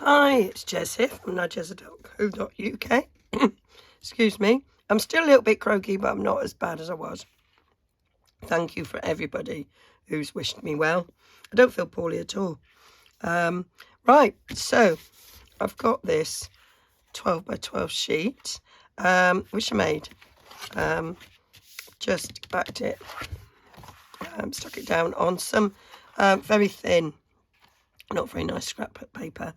Hi, it's Jez here from Nigezza.co.uk. Excuse me. I'm still a little bit croaky, but I'm not as bad as I was. Thank you for everybody who's wished me well. I don't feel poorly at all. Right, so I've got this 12 by 12 sheet, which I made. Just backed it, stuck it down on some very thin, not very nice scrap paper.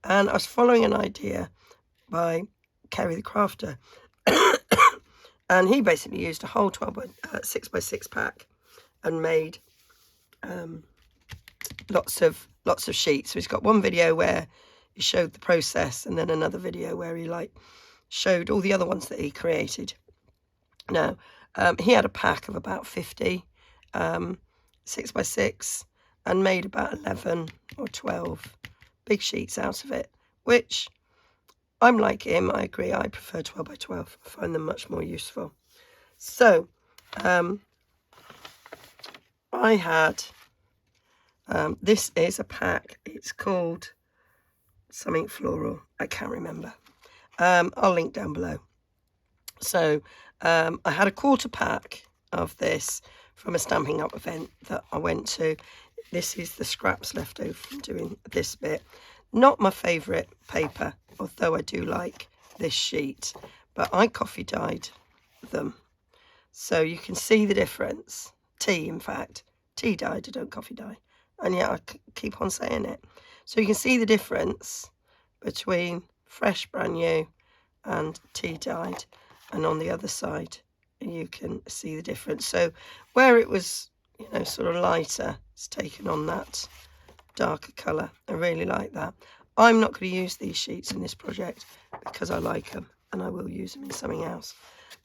And I was following an idea by Kerry the Crafter. And he basically used a whole 6 by 6 pack and made lots of sheets. So he's got one video where he showed the process, and then another video where he showed all the other ones that he created. Now, he had a pack of about 50 6 by 6 and made about 11 or 12 big sheets out of it, which I'm like him. I agree. I prefer 12 by 12. I find them much more useful. So I had, this is a pack. It's called something floral. I can't remember. I'll link down below. So I had a quarter pack of this from a Stampin' Up event that I went to. This is the scraps left over from doing this bit. Not my favourite paper, although I do like this sheet, but I coffee dyed them. So you can see the difference. Tea, in fact. Tea dyed, I don't coffee dye. And yet I keep on saying it. So you can see the difference between fresh, brand new and tea dyed. And on the other side, you can see the difference. So where it was, sort of lighter, it's taken on that darker colour. I really like that. I'm not going to use these sheets in this project because I like them, and I will use them in something else.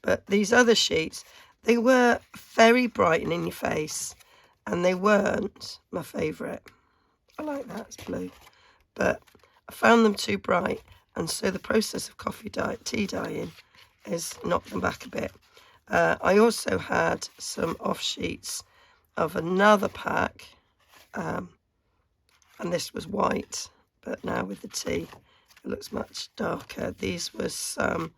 But these other sheets, they were very bright and in your face, and they weren't my favourite. I like that, it's blue. But I found them too bright, and so the process of tea dyeing is knocked them back a bit. I also had some off sheets of another pack, and this was white, but now with the tea it looks much darker. These were some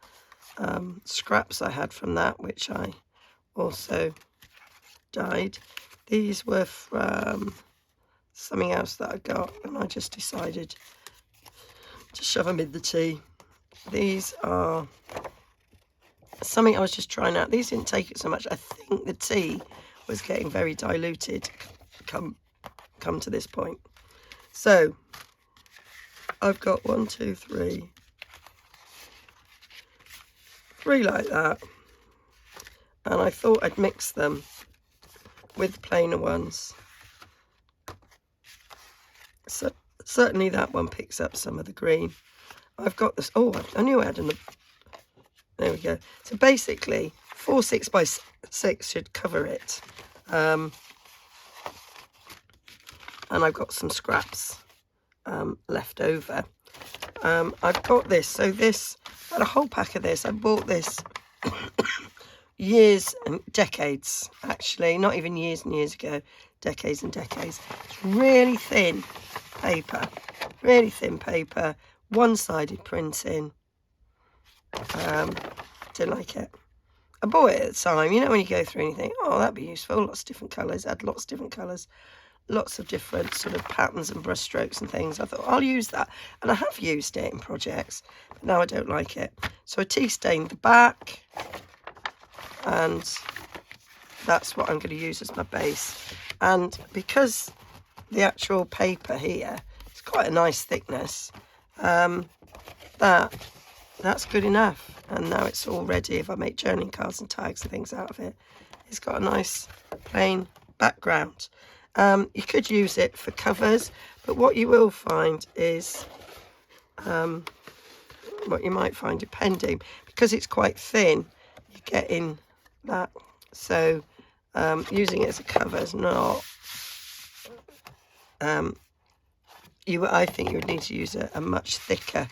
scraps I had from that, which I also dyed. These were from something else that I got, and I just decided to shove them in the tea. These are something I was just trying out. These didn't take it so much. I think the tea was getting very diluted come to this point. So I've got 1, 2, 3 like that, and I thought I'd mix them with the plainer ones. So certainly that one picks up some of the green. I've got this. Oh, I knew I had enough. There we go. So basically 4 6 by 6 should cover it. And I've got some scraps left over. I've got this. So this, I had a whole pack of this. I bought this years and decades, actually, not even years and years ago, decades and decades. It's really thin paper, one-sided printing. Didn't like it. I bought it at the time. When you go through and you think, oh, that'd be useful. Lots of different colours. It had lots of different colours. Lots of different sort of patterns and brush strokes and things. I thought, I'll use that. And I have used it in projects. But now I don't like it. So I tea stained the back. And that's what I'm going to use as my base. And because the actual paper here is quite a nice thickness, that's good enough. And now it's all ready. If I make journaling cards and tags and things out of it, it's got a nice plain background. You could use it for covers, but what you will find is, what you might find, depending, because it's quite thin, you get in that. So using it as a cover is not, I think you would need to use a much thicker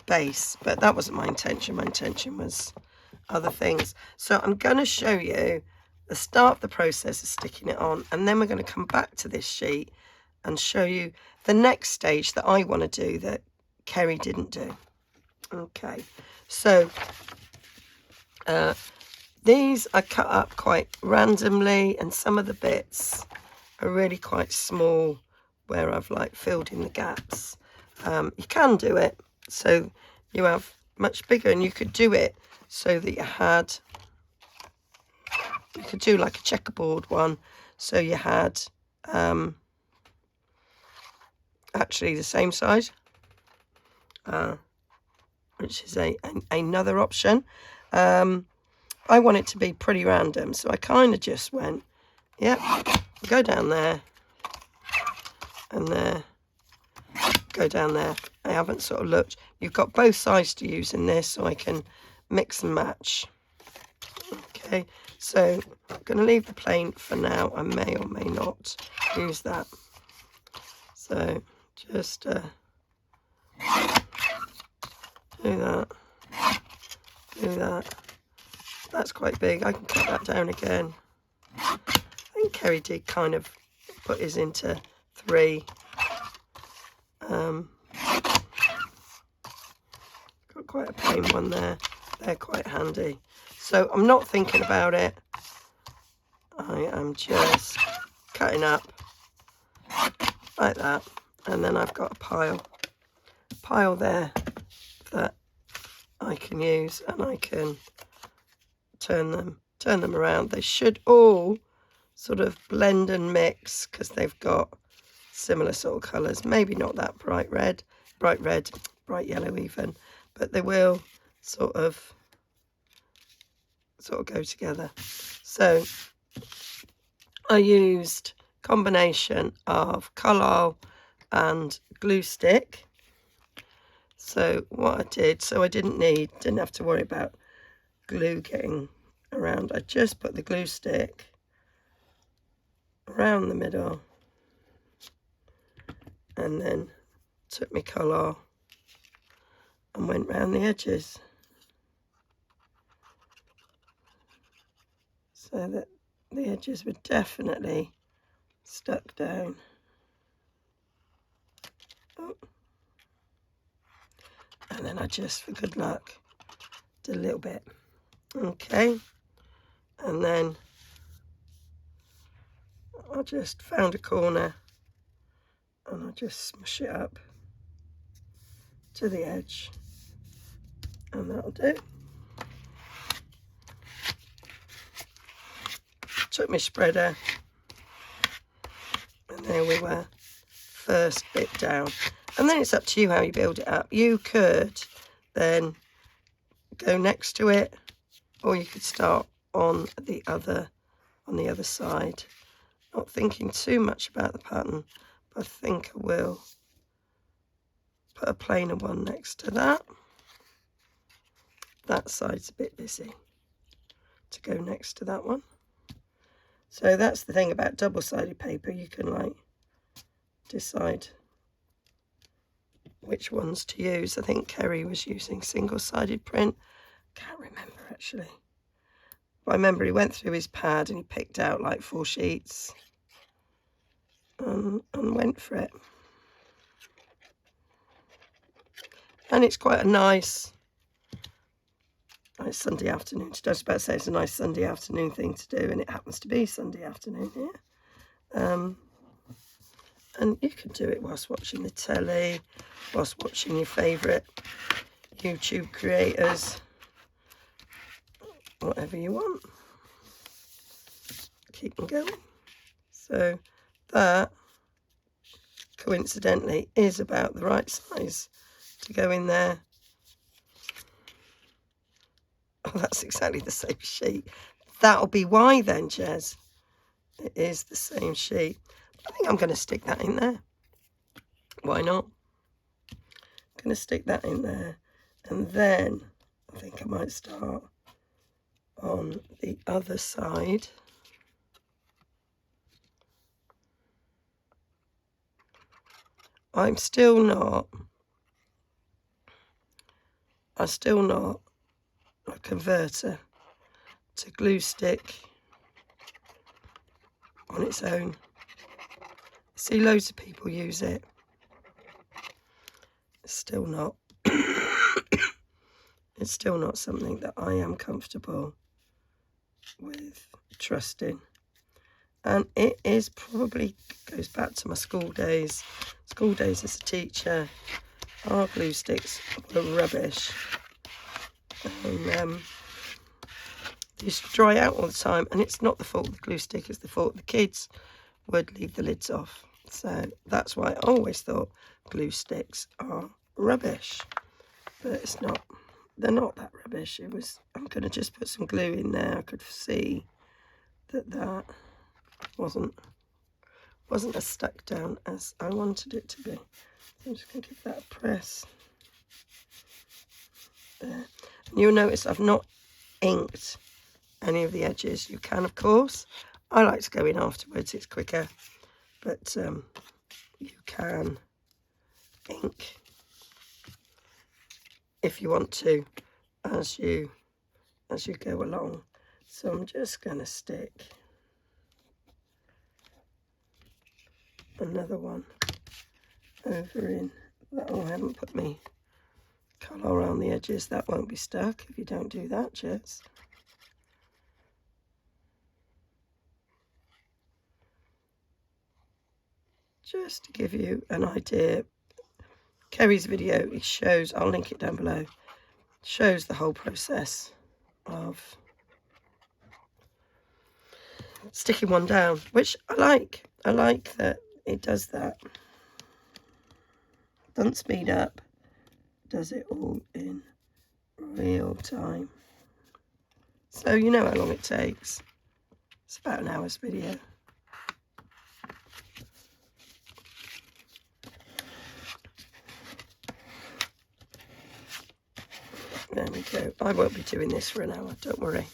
base, but that wasn't my intention. My intention was other things. So I'm going to show you the start of the process of sticking it on, and then we're going to come back to this sheet and show you the next stage that I want to do that Kerry didn't do. Okay, so these I cut up quite randomly, and some of the bits are really quite small where I've like filled in the gaps. You can do it so you have much bigger, and you could do it so that you could do like a checkerboard one, so you had actually the same size, which is another option. I want it to be pretty random, so I kind of just went, yeah, go down there and there, go down there. I haven't sort of looked. You've got both sides to use in this, so I can mix and match. Okay, so I'm going to leave the plain for now. I may or may not use that. So just do that, do that. That's quite big. I can cut that down again. I think Kerry did kind of put his into 3. Got quite a plain one there. They're quite handy. So I'm not thinking about it. I am just cutting up like that. And then I've got a pile there that I can use, and I can turn them around. They should all sort of blend and mix because they've got similar sort of colours. Maybe not that bright red, bright yellow even, but they will sort of go together. So I used a combination of Collall and glue stick. So what I did, so I didn't have to worry about glue getting around. I just put the glue stick around the middle and then took my Collall and went round the edges so that the edges were definitely stuck down. Oh. And then I just, for good luck, did a little bit. Okay, and then I just found a corner and I just smush it up to the edge, and that'll do. Took my spreader, and there we were, first bit down. And then it's up to you how you build it up. You could then go next to it, or you could start on the other side. Not thinking too much about the pattern, but I think I will put a plainer one next to that. That side's a bit busy to go next to that one. So that's the thing about double-sided paper. You can like decide which ones to use. I think Kerry was using single-sided print. Can't remember actually. But I remember he went through his pad and he picked out like 4 sheets and went for it. And it's quite a nice Sunday afternoon. I was about to say it's a nice Sunday afternoon thing to do, and it happens to be Sunday afternoon here. And you can do it whilst watching the telly, whilst watching your favourite YouTube creators, whatever you want. Keep them going. So that, coincidentally, is about the right size to go in there. Oh, that's exactly the same sheet. That'll be why then, Jez. It is the same sheet. I think I'm going to stick that in there. Why not? I'm going to stick that in there. And then I think I might start on the other side. I'm still not a converter to glue stick on its own. I see loads of people use it. still not. It's still not something that I am comfortable with trusting. And it is probably goes back to my school days. School days as a teacher. Our glue sticks were rubbish. And they used to dry out all the time. And it's not the fault of the glue stick, it's the fault of the kids would leave the lids off. So that's why I always thought glue sticks are rubbish. But it's not. They're not that rubbish. It was, I'm going to just put some glue in there. I could see that wasn't as stuck down as I wanted it to be. So I'm just going to give that a press. There. And you'll notice I've not inked any of the edges. You can, of course. I like to go in afterwards. It's quicker. But you can ink if you want to as you go along. So I'm just going to stick another one over in that. Oh, I haven't put my colour around the edges. That won't be stuck if you don't do that, Jess. Just to give you an idea, Kerry's video, it shows, I'll link it down below, shows the whole process of sticking one down, which I like. I like that it does that. Doesn't speed up, does it all in real time. So you know how long it takes. It's about an hour's video. There we go. I won't be doing this for an hour, don't worry.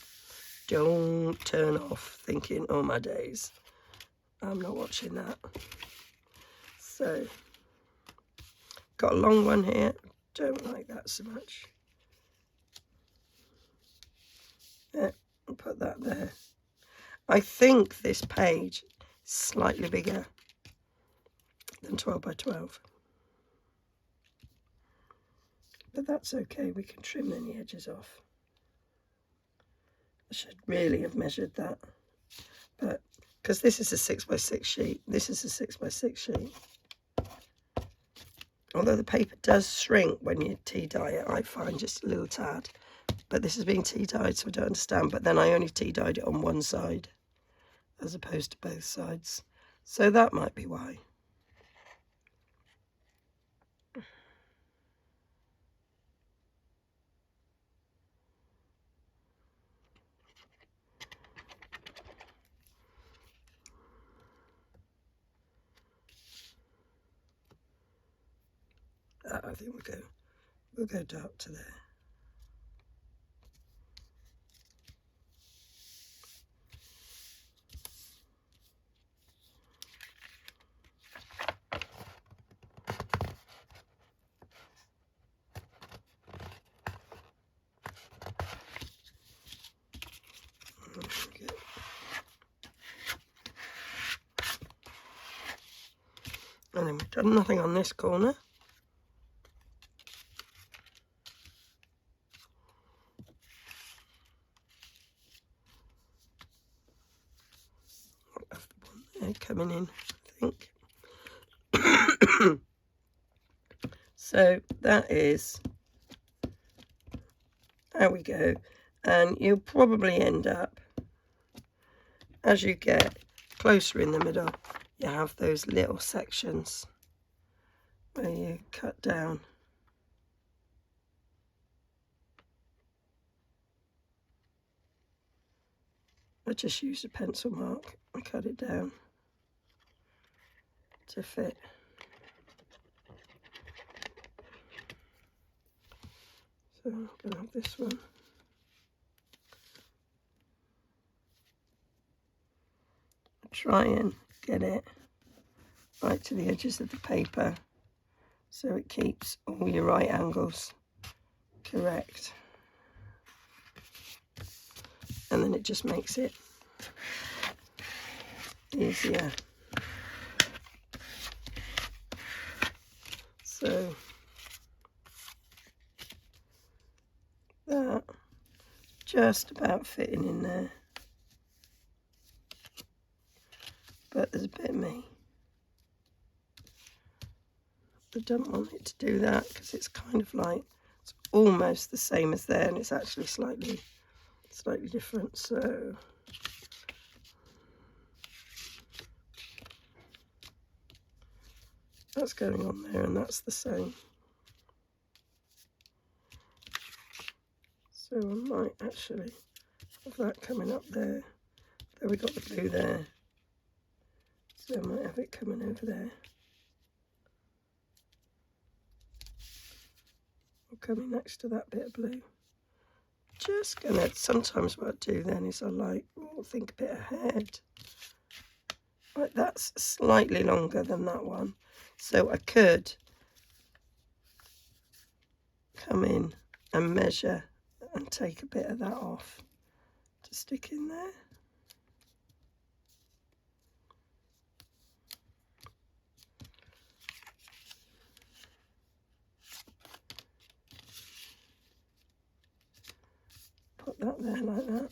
Don't turn off thinking, oh my days, I'm not watching that. So, got a long one here. Don't like that so much. Yeah, I'll put that there. I think this page is slightly bigger than 12 by 12. But that's okay, we can trim any edges off. I should really have measured that. But, because this is a 6 by 6 sheet, this is a 6 by 6 sheet. Although the paper does shrink when you tea dye it, I find just a little tad. But this is being tea dyed, so I don't understand. But then I only tea dyed it on one side, as opposed to both sides. So that might be why. I think we'll go dark to there. Okay. And then we've done nothing on this corner. Coming in, I think. So that is how we go, and you'll probably end up, as you get closer in the middle, you have those little sections where you cut down. I just used a pencil mark and cut it down to fit. So I'm going to have this one. Try and get it right to the edges of the paper so it keeps all your right angles correct. And then it just makes it easier. So just about fitting in there, but there's a bit of me. I don't want it to do that because it's kind of like, it's almost the same as there, and it's actually slightly different. So that's going on there, and that's the same. So I might actually have that coming up there. There we got the blue there. So I might have it coming over there. Or coming next to that bit of blue. Just gonna, sometimes what I do then is I like, think a bit ahead. Like that's slightly longer than that one. So I could come in and measure and take a bit of that off to stick in there. Put that there like that.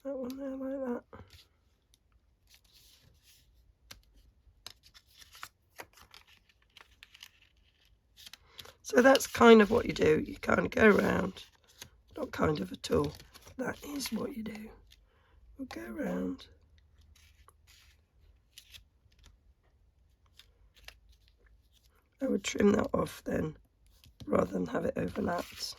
That one there like that. So that's kind of what you do. You kind of go around, not kind of at all, that is what you do. We'll go around. I would trim that off then, rather than have it overlapped.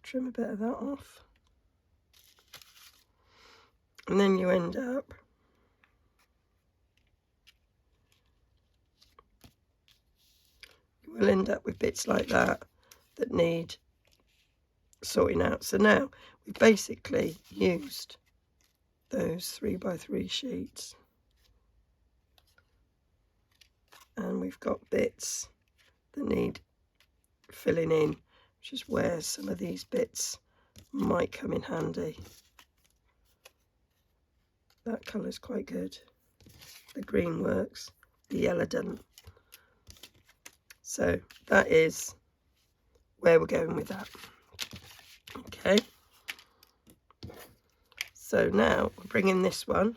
Trim a bit of that off. And then you end up we'll end up with bits like that that need sorting out. So now we've basically used those 3x3 sheets, and we've got bits that need filling in, which is where some of these bits might come in handy. That colour's quite good. The green works, the yellow doesn't. So that is where we're going with that. Okay. So now we're bringing this one.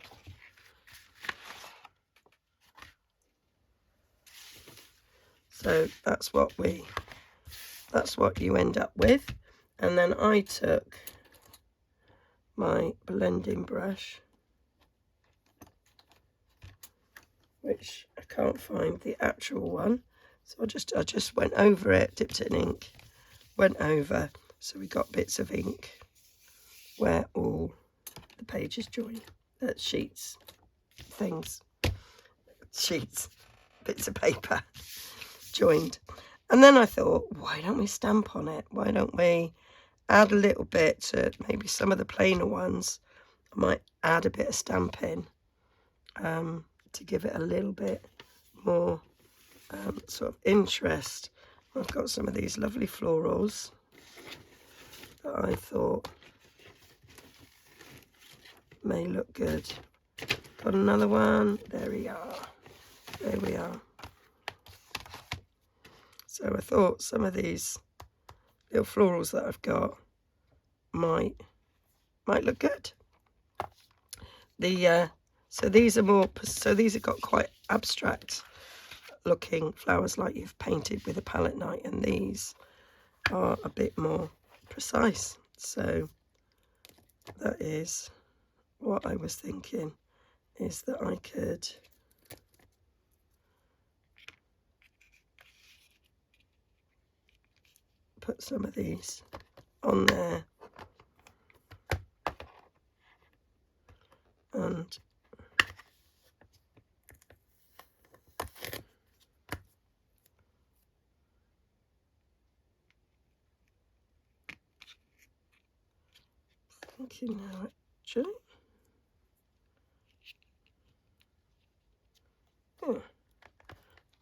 So that's what you end up with. And then I took my blending brush, which I can't find the actual one. So I just went over it, dipped it in ink, went over. So we got bits of ink where all the pages join, sheets, bits of paper joined. And then I thought, why don't we stamp on it? Why don't we add a little bit to maybe some of the plainer ones? I might add a bit of stamping to give it a little bit more sort of interest. I've got some of these lovely florals that I thought may look good. Got another one. There we are. There we are. So I thought some of these little florals that I've got might look good. So these are more. So these have got quite abstract looking flowers, like you've painted with a palette knife, and these are a bit more precise. So that is what I was thinking, is that I could put some of these on there and thinking now actually. Yeah.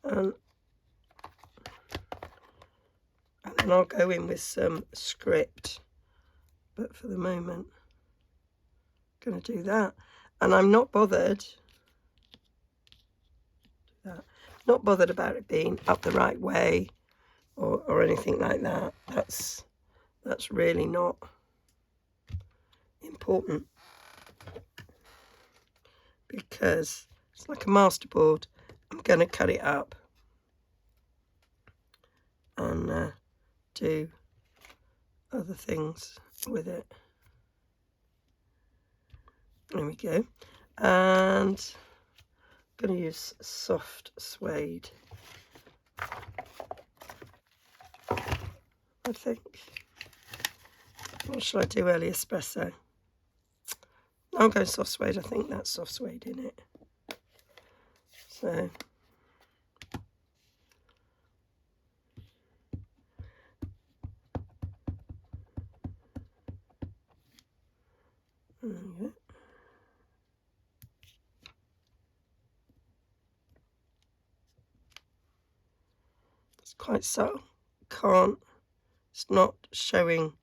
And then I'll go in with some script, but for the moment I'm going to do that. And I'm not bothered Not bothered about it being up the right way or anything like that. That's really not important, because it's like a masterboard. I'm going to cut it up and do other things with it. There we go. And I'm going to use soft suede, I think. What should I do? Early espresso. I'm going soft suede. I think that's soft suede in it. So there we go. It's quite subtle. It's not showing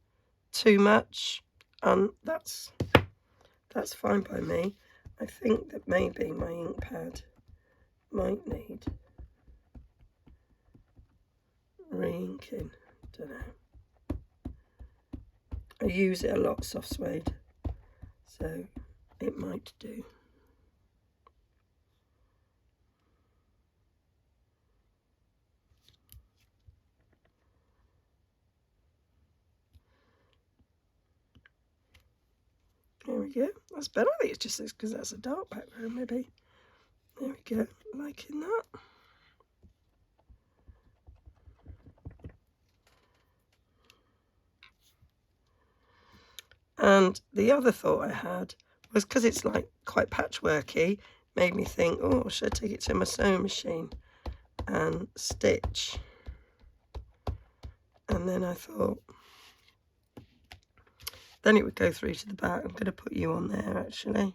too much, and that's fine by me. I think that maybe my ink pad might need re-inking. Don't know. I use it a lot, soft suede, so it might do. There we go. That's better. I think it's just because that's a dark background, maybe. There we go. Liking that. And the other thought I had was, because it's like quite patchworky, made me think, oh, should I take it to my sewing machine and stitch? And then I thought, then it would go through to the back. I'm going to put you on there, actually.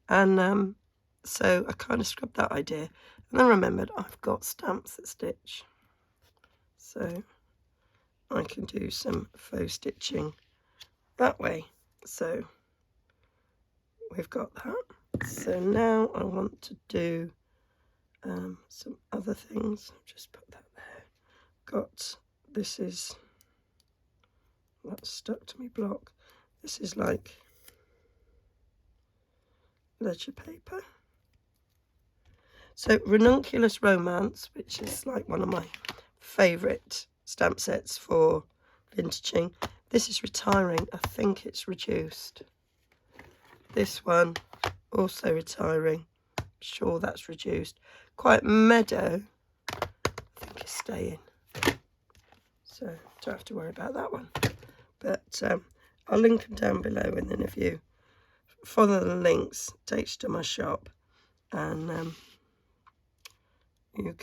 And so I kind of scrubbed that idea. And then remembered I've got stamps that stitch. So I can do some faux stitching that way. So we've got that. So now I want to do some other things. I'll just put that there. This is, that's stuck to me block. This is like ledger paper. So Ranunculus Romance, which is like one of my favourite stamp sets for vintaging. This is retiring. I think it's reduced. This one also retiring. I'm sure that's reduced. Quiet Meadow, I think is staying. So don't have to worry about that one. But I'll link them down below, and then if you follow the links, it takes you to my shop, and you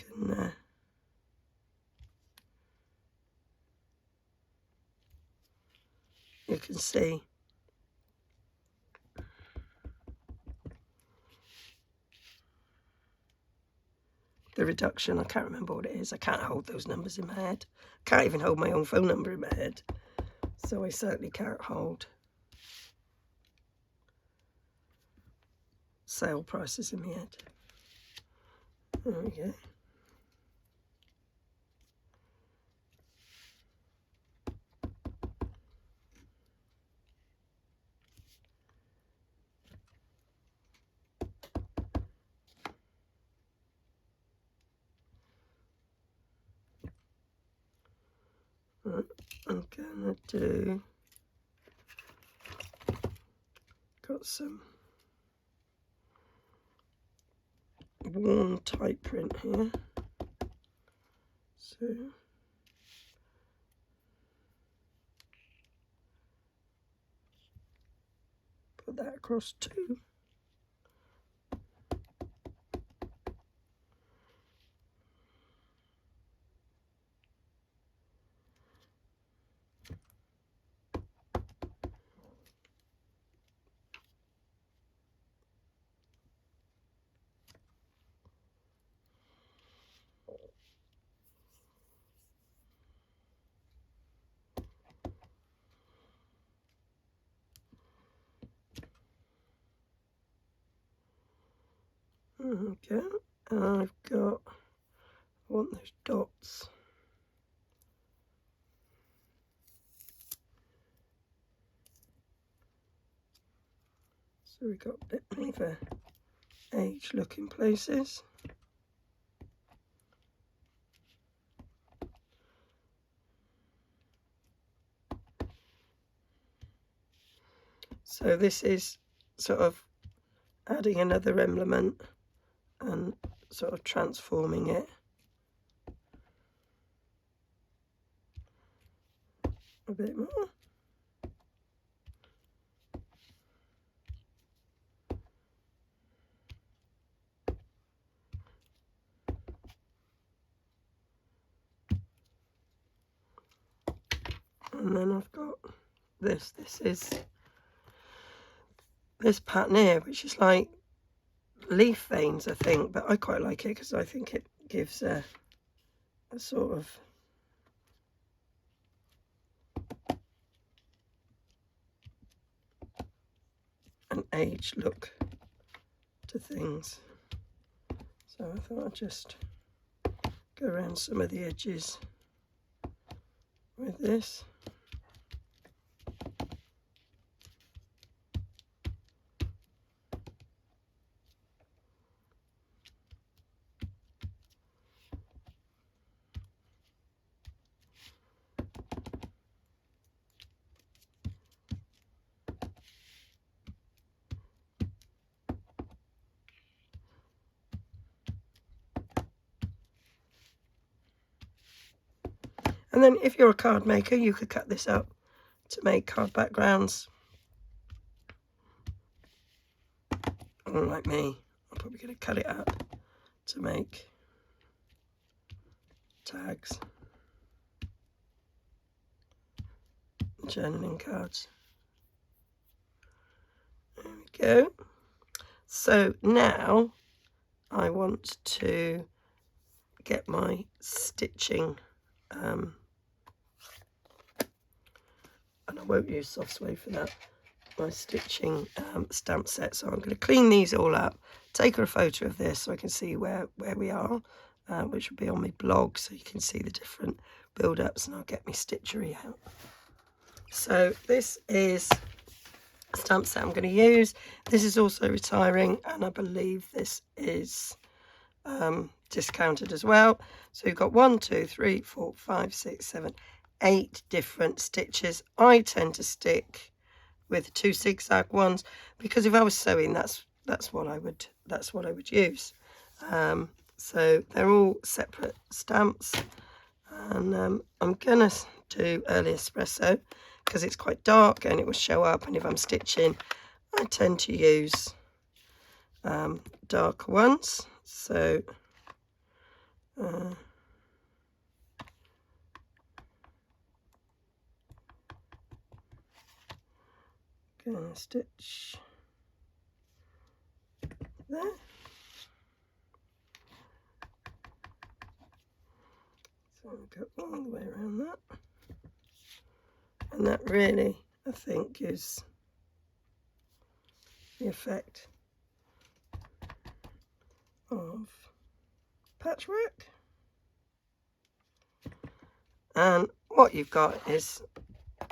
can see the reduction. I can't remember what it is. I can't hold those numbers in my head. Can't even hold my own phone number in my head. So I certainly can't hold sale prices in my head. There we go. Right, I'm gonna do, got some worn type print here. So put that across too. Okay. And I want those dots. So we've got a bit of a age look in places. So this is sort of adding another element and sort of transforming it a bit more. And then I've got this is this pattern here, which is like leaf veins, I think, but I quite like it because I think it gives a sort of an age look to things. So I thought I'd just go around some of the edges with this. And then if you're a card maker, you could cut this up to make card backgrounds. Unlike me, I'm probably going to cut it up to make tags, journaling cards. There we go. So now I want to get my stitching, and I won't use soft suede for that, my stitching stamp set. So I'm going to clean these all up, take a photo of this so I can see where we are, which will be on my blog, so you can see the different build-ups, and I'll get my stitchery out. So this is a stamp set I'm going to use. This is also retiring, and I believe this is discounted as well. So you've got 1, 2, 3, 4, 5, 6, 7, 8 different stitches. I tend to stick with 2 zigzag ones because if I was sewing, that's what I would use. So they're all separate stamps, and I'm gonna do early espresso because it's quite dark and it will show up, and if I'm stitching I tend to use darker ones. So gonna stitch there. So I'll go all the way around that, and that really, I think, gives the effect of patchwork. And what you've got is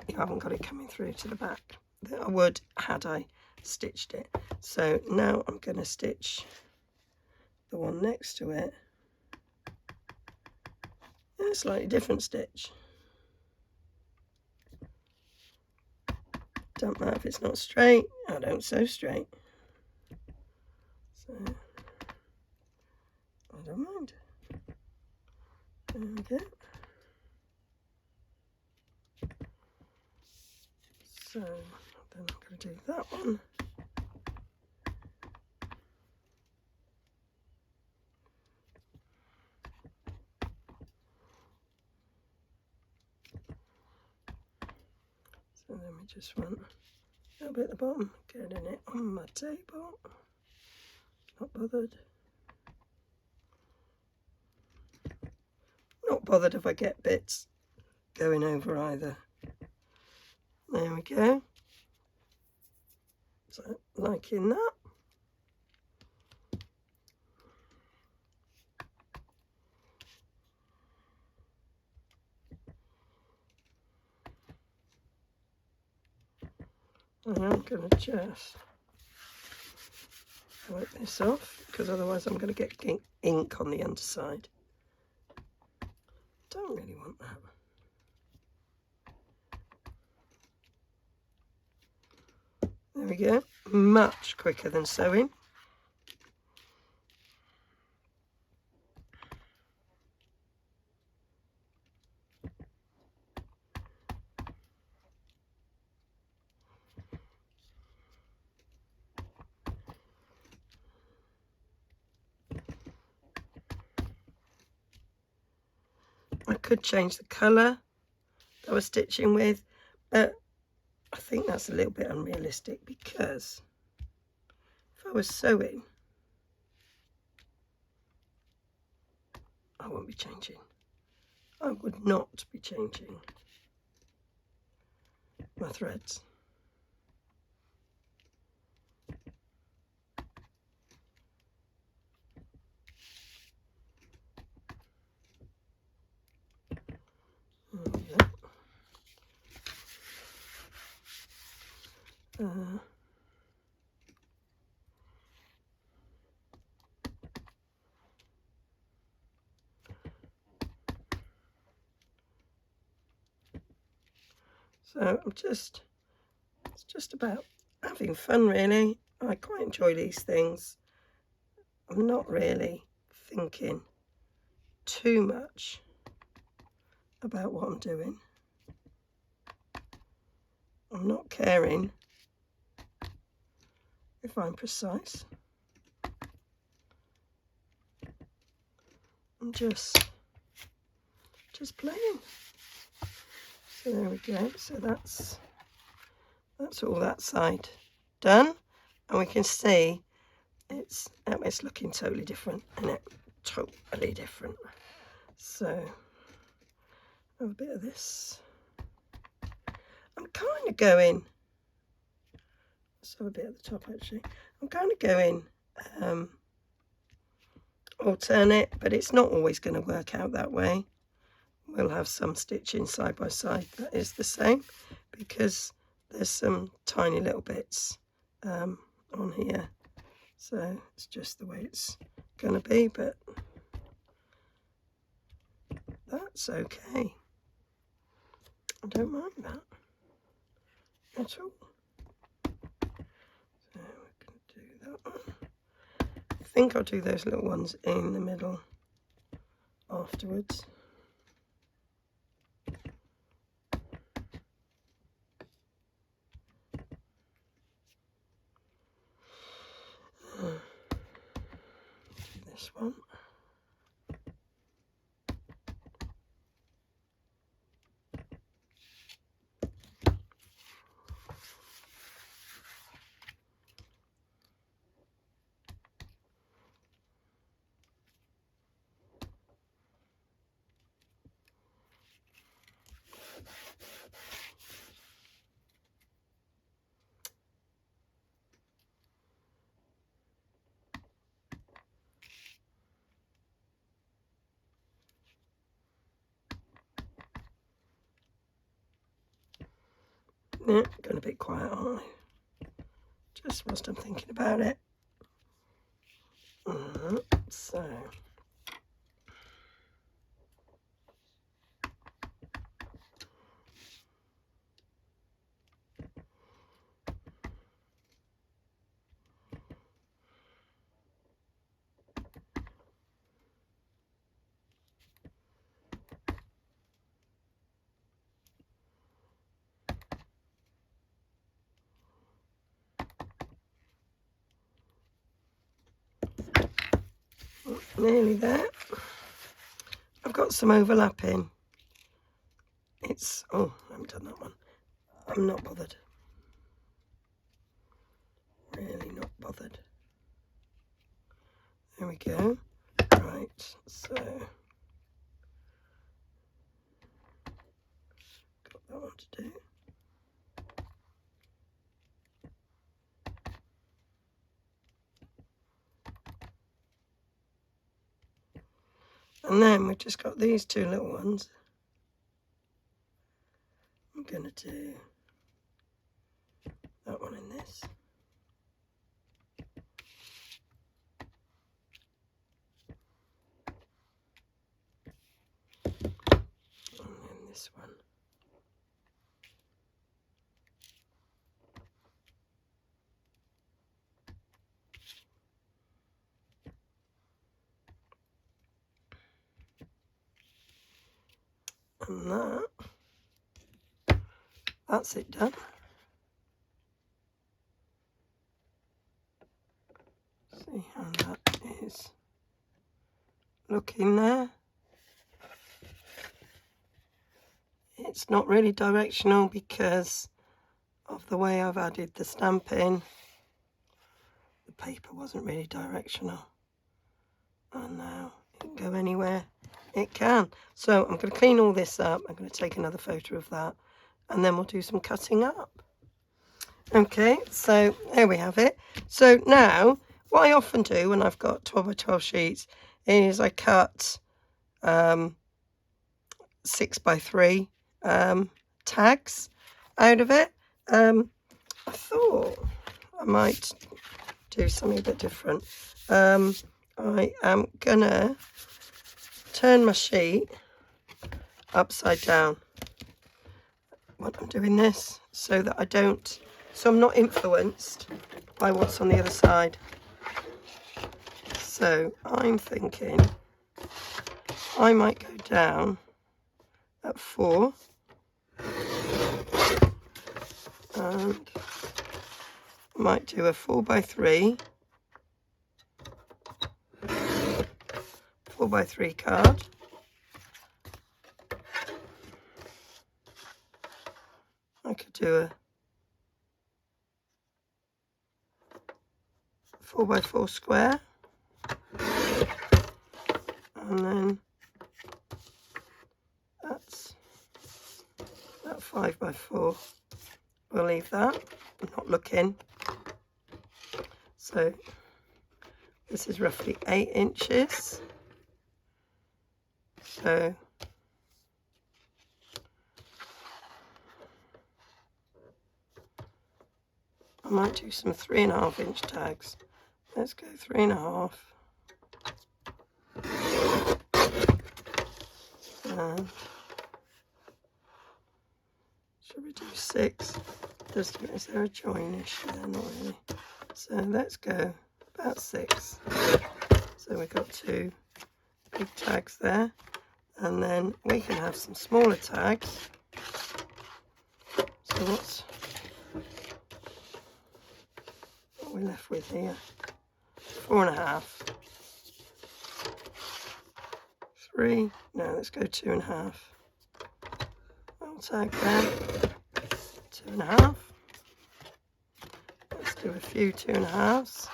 you haven't got it coming through to the back. I would had I stitched it. So now I'm going to stitch the one next to it in a slightly different stitch. Don't matter if it's not straight, I don't sew straight. So I don't mind. There we go. So then I'm going to do that one. So then we just want a little bit at the bottom, getting it on my table. Not bothered. Not bothered if I get bits going over either. There we go. So liking that. I'm going to just wipe this off, because otherwise I'm going to get ink on the underside. Don't really want that. There we go. Much quicker than sewing. I could change the colour that I was stitching with, but I think that's a little bit unrealistic, because if I was sewing, I wouldn't be changing. I would not be changing my threads. So it's just about having fun, really. I quite enjoy these things. I'm not really thinking too much about what I'm doing. I'm not caring if I'm precise. I'm just playing. So there we go. So that's all that side done, and we can see it's looking totally different, isn't it? Totally different. So have a bit of this. I'm kind of going, let's have a bit at the top actually. I'm kind of going alternate, but it's not always going to work out that way. We'll have some stitching side by side that is the same, because there's some tiny little bits on here, so it's just the way it's going to be, but that's okay. I don't mind that at all. So we can do that one. I think I'll do those little ones in the middle afterwards. This one. Yeah, going a bit quiet, aren't I? Just whilst I'm thinking about it. So nearly there. I've got some overlapping. It's, oh, I haven't done that one. I'm not bothered. Really not bothered. There we go. Right, so got that one to do. And then we've just got these two little ones. I'm going to do that this. And then this one. And that's it done. See how that is looking there. It's not really directional because of the way I've added the stamp in. The paper wasn't really directional. And now it can go anywhere it can. So I'm going to clean all this up. I'm going to take another photo of that. And then we'll do some cutting up. Okay, so there we have it. So now, what I often do when I've got 12 by 12 sheets is I cut 6 by 3 tags out of it. I thought I might do something a bit different. I am gonna turn my sheet upside down when I'm doing this so that I'm not influenced by what's on the other side. So I'm thinking I might go down at 4 and might do a 4 by 3 card. I could do a 4 by 4 square, and then that's that 5 by 4. We'll leave that. I'm not looking. So this is roughly 8 inches. So I might do some 3.5 inch tags. Let's go 3.5. And should we do 6? Is there a join issue there? Not really. So let's go about 6. So we've got 2 big tags there. And then we can have some smaller tags. So what are we left with here? 4.5. 3. No, let's go 2.5. I'll tag there. 2.5. Let's do a few 2.5s.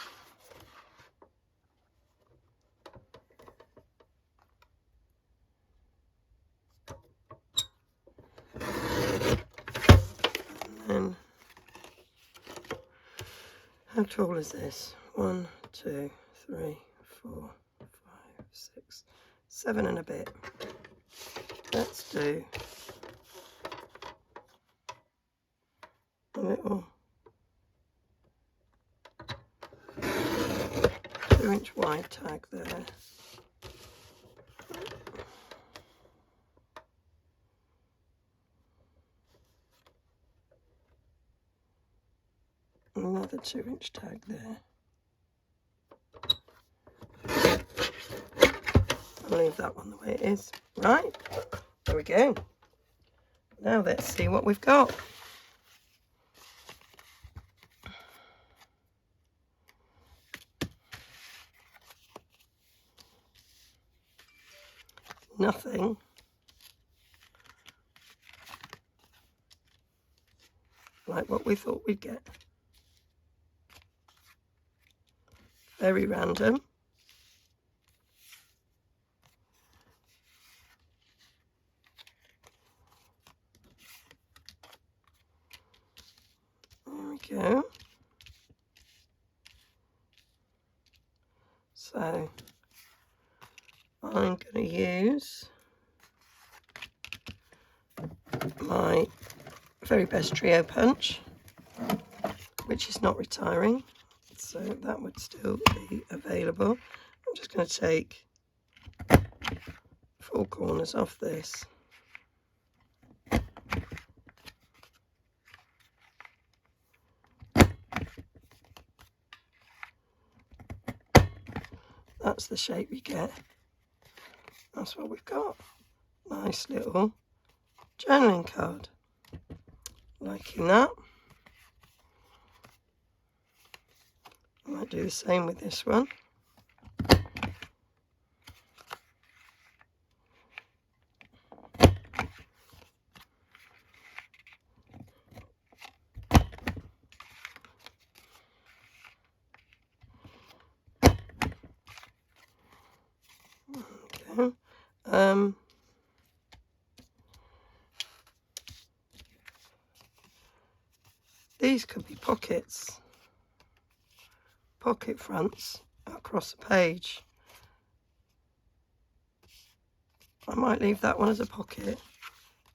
And how tall is this? 1, 2, 3, 4, 5, 6, 7 and a bit. Let's do a little 2-inch wide tag there. Another 2-inch tag there. I'll leave that one the way it is. Right, there we go. Now let's see what we've got. Nothing like what we thought we'd get. Very random. There we go. So I'm going to use my very best trio punch, which which is not retiring, so that would still be available. I'm just going to take 4 corners off this. That's the shape you get. That's what we've got. Nice little journaling card. Liking that. I might do the same with this one. Okay. These could be pockets, pocket fronts across the page. I might leave that one as a pocket.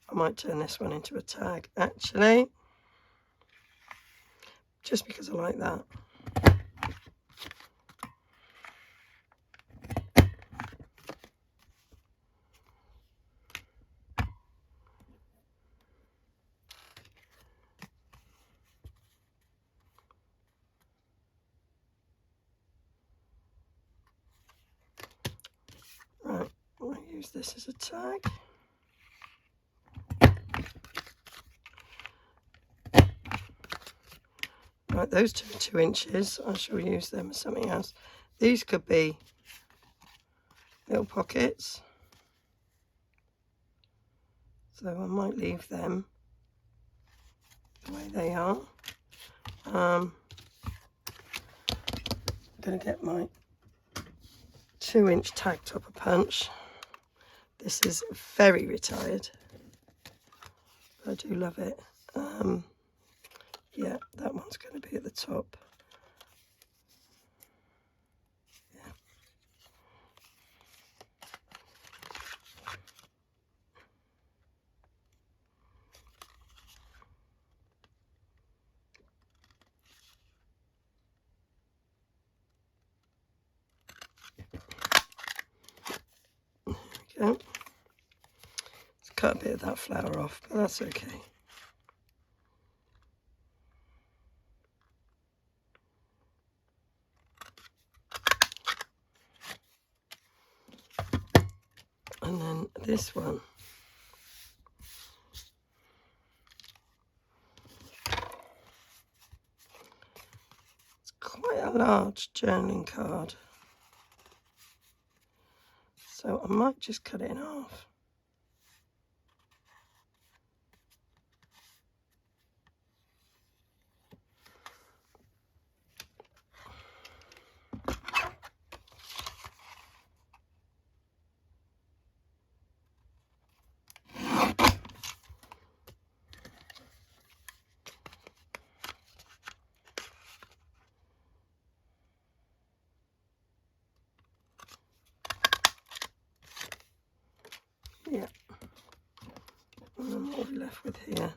I might turn this one into a tag, actually, just because I like that. Right, I'll use this as a tag. Right, those two are 2 inches. I shall use them as something else. These could be little pockets, so I might leave them the way they are. I'm going to get my 2-inch tag topper punch. This is very retired, but I do love it. Yeah, that one's going to be at the top. Yeah. Okay. Let's cut a bit of that flower off, but that's okay. And then this one. It's quite a large journaling card, so I might just cut it in half. Yeah, and then what are we left with here?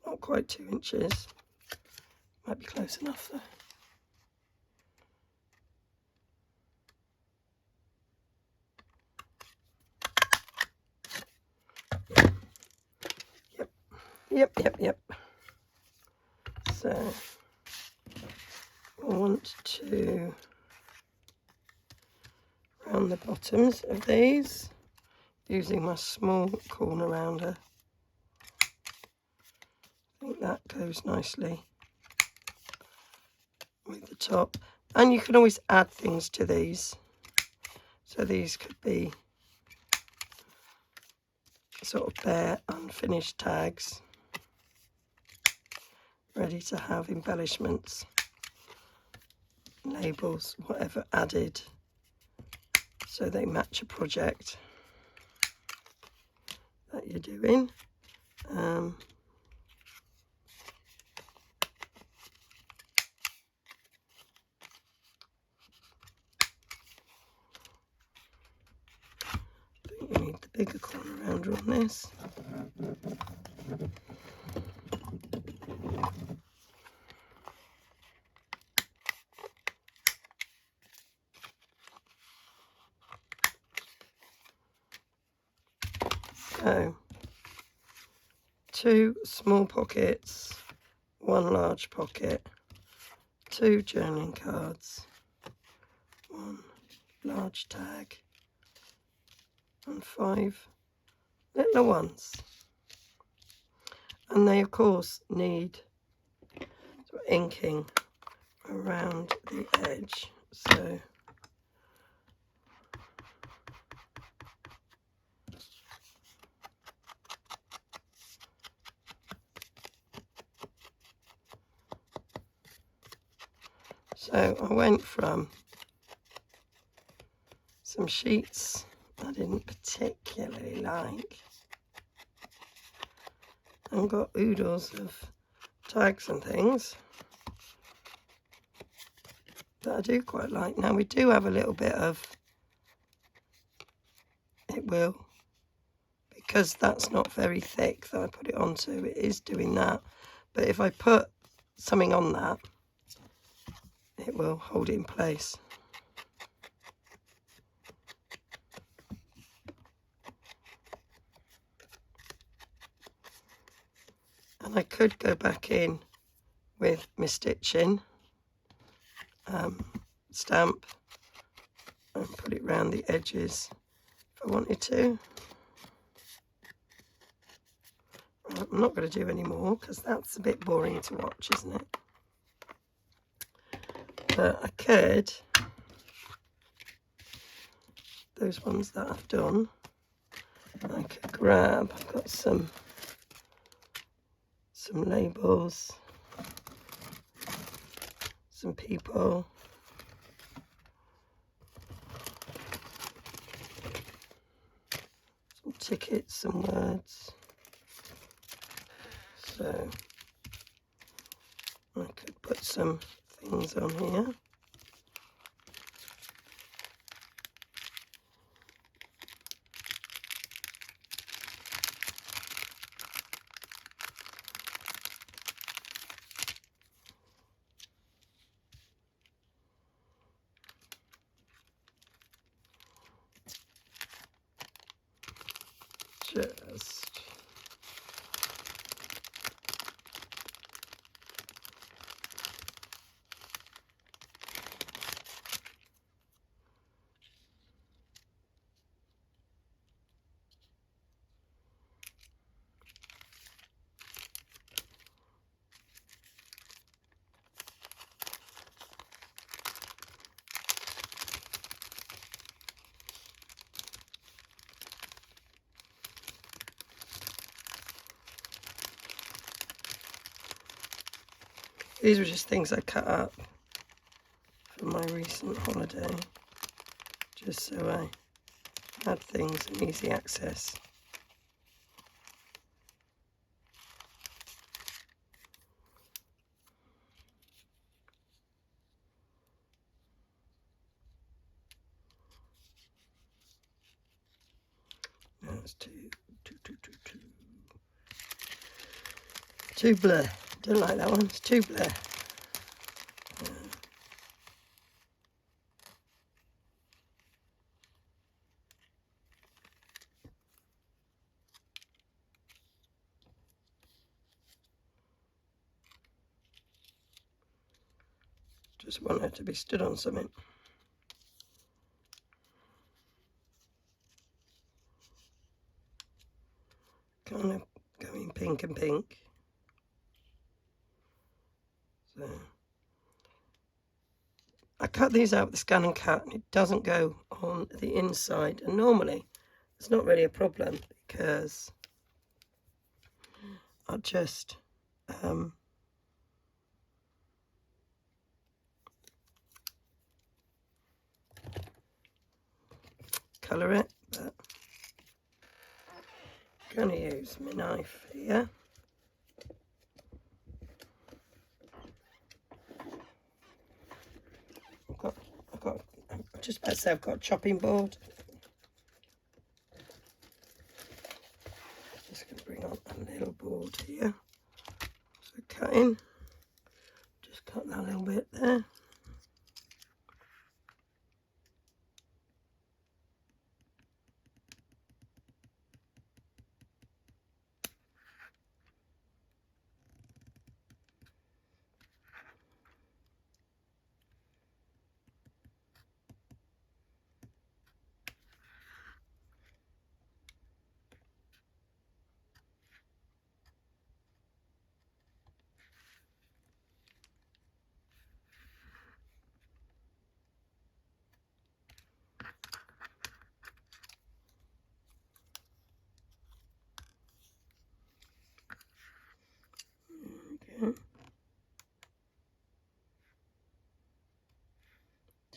Not quite 2 inches. Might be close enough though. Yep. So I want to round the bottoms of these using my small corner rounder. I think that goes nicely with the top. And you can always add things to these. So these could be sort of bare, unfinished tags, ready to have embellishments, labels, whatever added, so they match a project that you're doing. I think you need the bigger corner rounder on this. So 2 small pockets, 1 large pocket, 2 journaling cards, 1 large tag, and 5 little ones. And they of course need inking around the edge. So I went from some sheets I didn't particularly like and got oodles of tags and things that I do quite like. Now we do have a little bit of, it will, because that's not very thick that I put it onto, it is doing that. But if I put something on that, it will hold it in place. And I could go back in with my stitching stamp and put it round the edges if I wanted to. Right, I'm not going to do any more because that's a bit boring to watch, isn't it? But I could, those ones that I've done, I could grab, I've got some labels, some people, some tickets, some words. So I could put some things on here. These were just things I cut up from my recent holiday, just so I had things in easy access. No, it's too blur. Don't like that one, it's too blur. Just want it to be stood on something. Kind of going pink and pink. So I cut these out with the scan and cut, and it doesn't go on the inside. And normally it's not really a problem because I just colour it, but I'm going to use my knife here. I'm just about to say I've got a chopping board. Just going to bring on a little board here. So cutting, just cut that little bit there.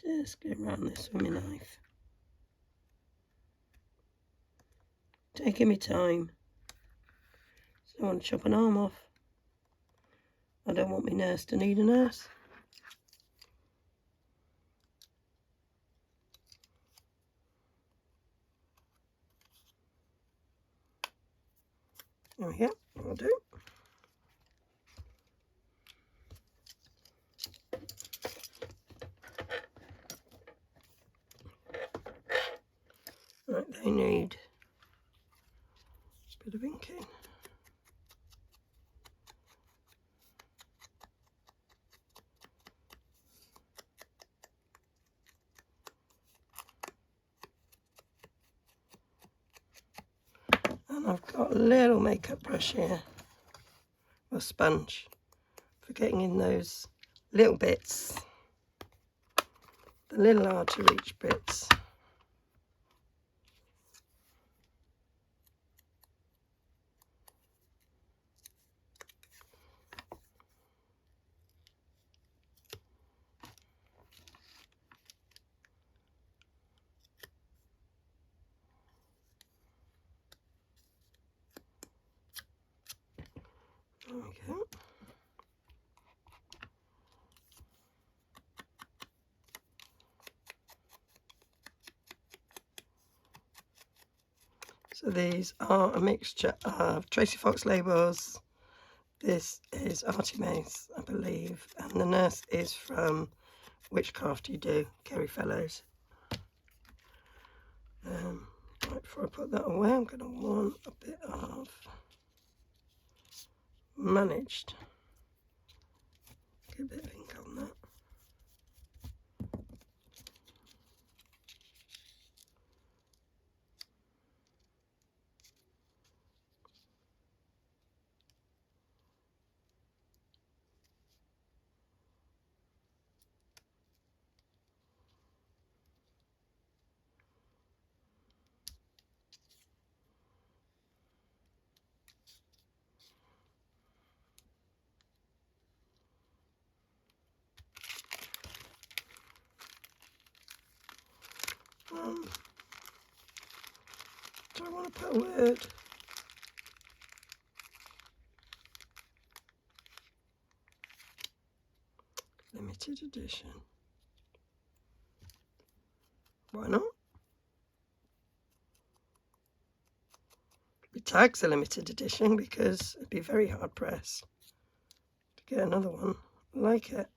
Just go around this with my knife. Taking my time. So I want to chop an arm off. I don't want my nurse to need a nurse. There we go, that'll do. Right, they need a bit of inking. And I've got a little makeup brush here, or sponge, for getting in those little bits, the little hard to reach bits. There we go. So these are a mixture of Tracy Fox labels. This is Artie Mays, I believe, and the nurse is from Witchcraft You Do, Kerry Fellows. Right, before I put that away, I'm going to want a bit of Managed. Get a bit of ink on that. Do I want to put a word? Limited edition. Why not? The tag's a limited edition because it'd be very hard pressed to get another one like it.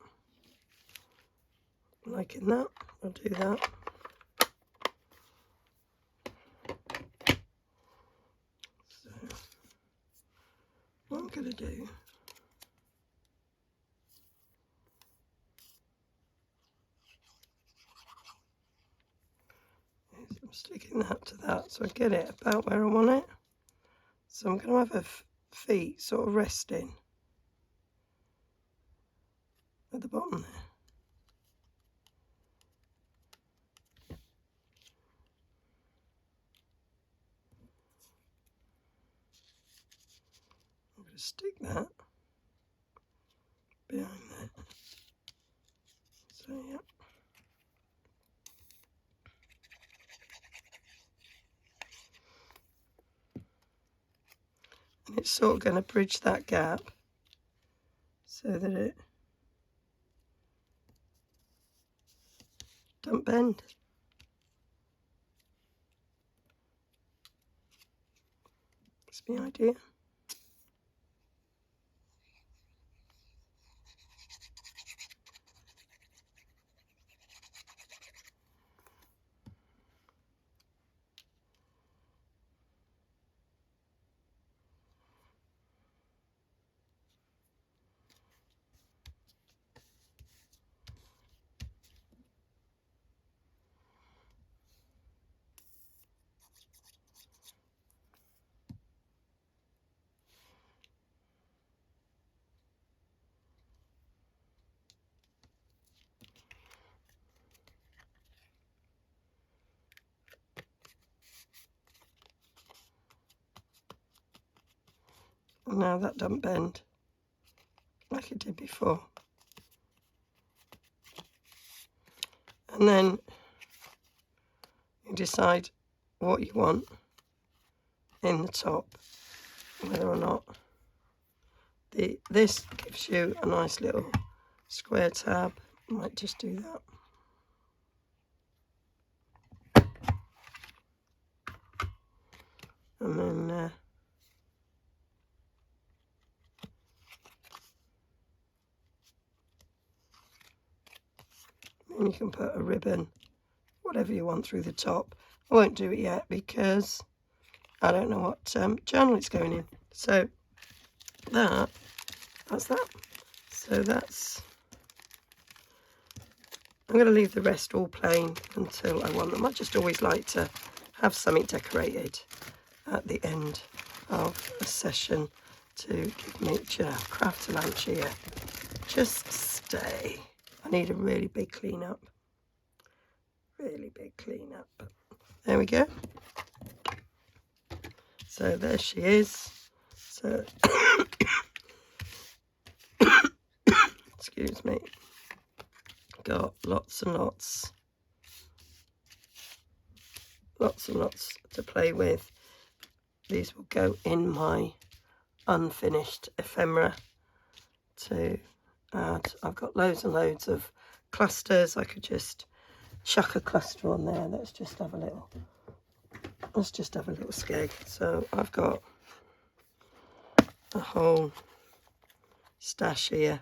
Liking that, I'll do that. So, what I'm going to do is I'm sticking that to that so I get it about where I want it. So I'm going to have her feet sort of resting at the bottom there. I'm going to stick that behind there. So yeah. And it's sort of going to bridge that gap so that it don't bend. That's my idea. Now that doesn't bend like it did before. And then you decide what you want in the top, whether or not this gives you a nice little square tab. I might just do that. And then you can put a ribbon, whatever you want, through the top. I won't do it yet because I don't know what journal it's going in. So that's that. So that's, I'm going to leave the rest all plain until I want them. I just always like to have something decorated at the end of a session to give me, craft lunch here. Just stay. I need a really big clean up. Really big clean up. There we go. So there she is. So excuse me. Got lots and lots to play with. These will go in my unfinished ephemera to add. I've got loads and loads of clusters. I could just chuck a cluster on there. Let's just have a little skeg. So I've got a whole stash here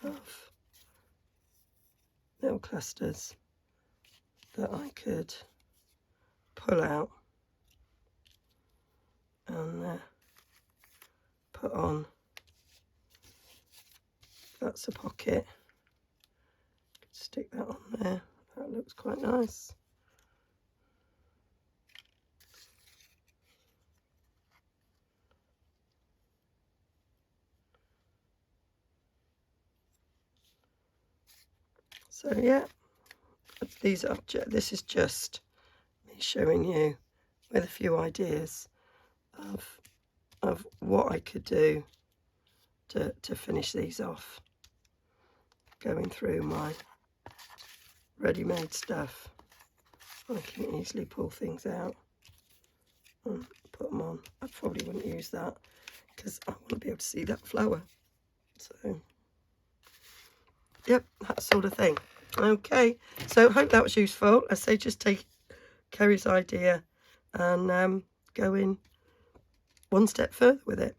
of little clusters that I could pull out and put on. That's a pocket. Stick that on there. That looks quite nice. So yeah, this is just me showing you with a few ideas of what I could do to finish these off. Going through my ready-made stuff, I can easily pull things out and put them on. I probably wouldn't use that because I want to be able to see that flower. So yep, that sort of thing. Okay, so hope that was useful. I say just take Kerry's idea and go in one step further with it.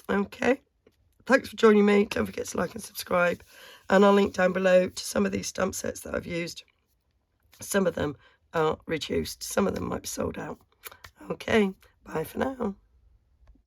Okay, thanks for joining me. Don't forget to like and subscribe, and I'll link down below to some of these stump sets that I've used. Some of them are reduced, some of them might be sold out. Okay, bye for now.